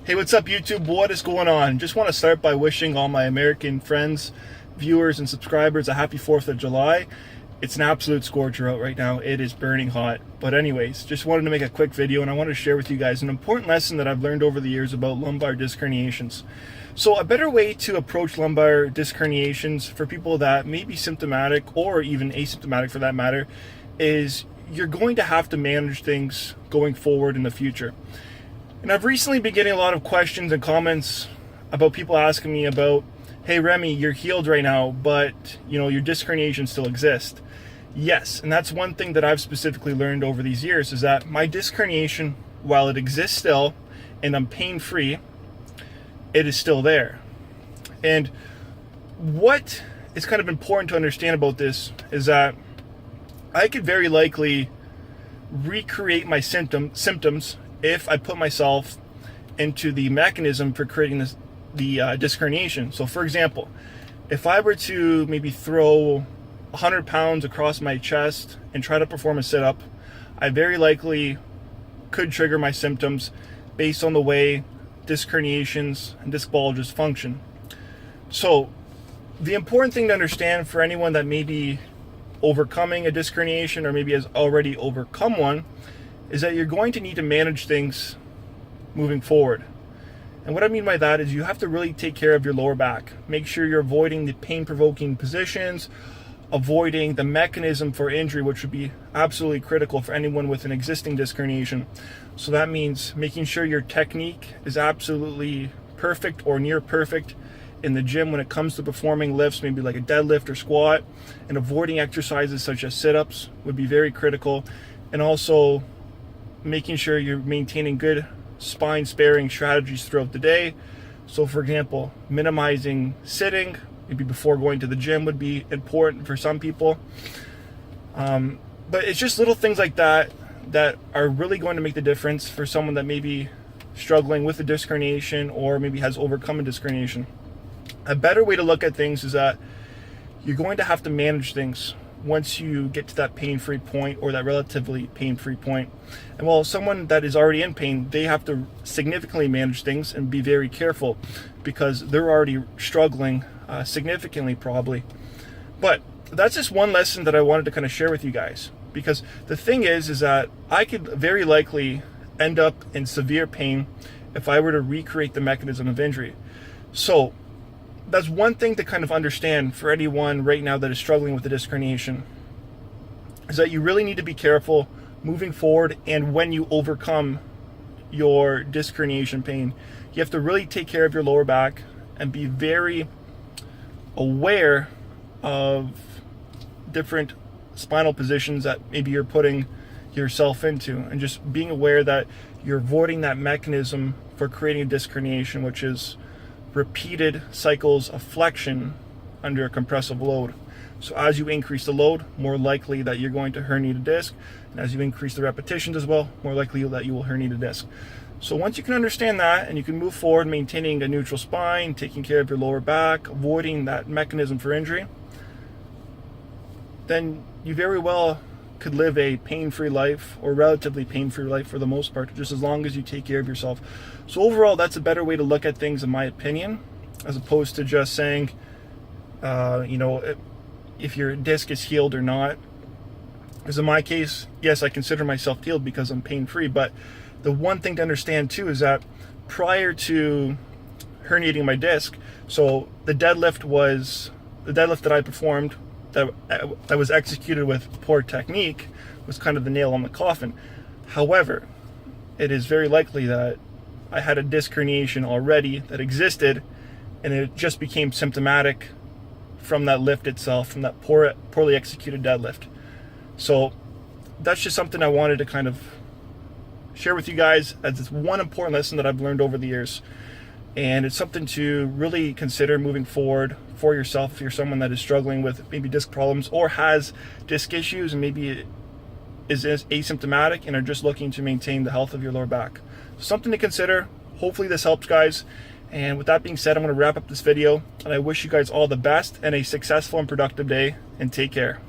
Hey, what's up YouTube? What is going on? Just want to start by wishing all my American friends, viewers, and subscribers a happy 4th of July. It's an absolute scorcher out right now. It is burning hot. But anyways, just wanted to make a quick video and I wanted to share with you guys an important lesson that I've learned over the years about lumbar disc herniations. So a better way to approach lumbar disc herniations for people that may be symptomatic or even asymptomatic for that matter is you're going to have to manage things going forward in the future. And I've recently been getting a lot of questions and comments about people asking me about, hey Remi, you're healed right now, but your disc herniations still exist. Yes, and that's one thing that I've specifically learned over these years is that my disc herniation, while it exists still and I'm pain-free, it is still there. And what is kind of important to understand about this is that I could very likely recreate my symptoms if I put myself into the mechanism for creating the disc herniation. So for example, if I were to maybe throw 100 pounds across my chest and try to perform a sit-up, I very likely could trigger my symptoms based on the way disc herniations and disc bulges function. So the important thing to understand for anyone that may be overcoming a disc herniation or maybe has already overcome one is that you're going to need to manage things moving forward. And what I mean by that is you have to really take care of your lower back. Make sure you're avoiding the pain-provoking positions, avoiding the mechanism for injury, which would be absolutely critical for anyone with an existing disc herniation. So that means making sure your technique is absolutely perfect or near perfect in the gym when it comes to performing lifts, maybe like a deadlift or squat, and avoiding exercises such as sit-ups would be very critical. And also making sure you're maintaining good spine sparing strategies throughout the day. So for example, minimizing sitting, maybe before going to the gym would be important for some people. But it's just little things like that that are really going to make the difference for someone that may be struggling with a disc herniation or maybe has overcome a disc herniation. A better way to look at things is that you're going to have to manage things once you get to that pain-free point or that relatively pain-free point. And while someone that is already in pain, they have to significantly manage things and be very careful because they're already struggling significantly probably. But that's just one lesson that I wanted to kind of share with you guys, because the thing is that I could very likely end up in severe pain if I were to recreate the mechanism of injury. So that's one thing to kind of understand for anyone right now that is struggling with the disc herniation, is that you really need to be careful moving forward, and when you overcome your disc herniation pain, you have to really take care of your lower back and be very aware of different spinal positions that maybe you're putting yourself into, and just being aware that you're avoiding that mechanism for creating a disc herniation, which is repeated cycles of flexion under a compressive load. So as you increase the load, more likely that you're going to herniate a disc, and as you increase the repetitions as well, more likely that you will herniate a disc. So once you can understand that and you can move forward maintaining a neutral spine, taking care of your lower back, avoiding that mechanism for injury, then you very well could live a pain-free life, or relatively pain-free life for the most part, just as long as you take care of yourself. So overall, that's a better way to look at things in my opinion, as opposed to just saying if your disc is healed or not. Because in my case, yes, I consider myself healed because I'm pain-free, but the one thing to understand too is that prior to herniating my disc, so the deadlift that I performed that was executed with poor technique was kind of the nail on the coffin. However, it is very likely that I had a disc herniation already that existed, and it just became symptomatic from that lift itself, from that poorly executed deadlift. So that's just something I wanted to kind of share with you guys, as it's one important lesson that I've learned over the years. And it's something to really consider moving forward for yourself if you're someone that is struggling with maybe disc problems or has disc issues and maybe is asymptomatic and are just looking to maintain the health of your lower back. So something to consider. Hopefully this helps, guys. And with that being said, I'm going to wrap up this video, and I wish you guys all the best and a successful and productive day, and take care.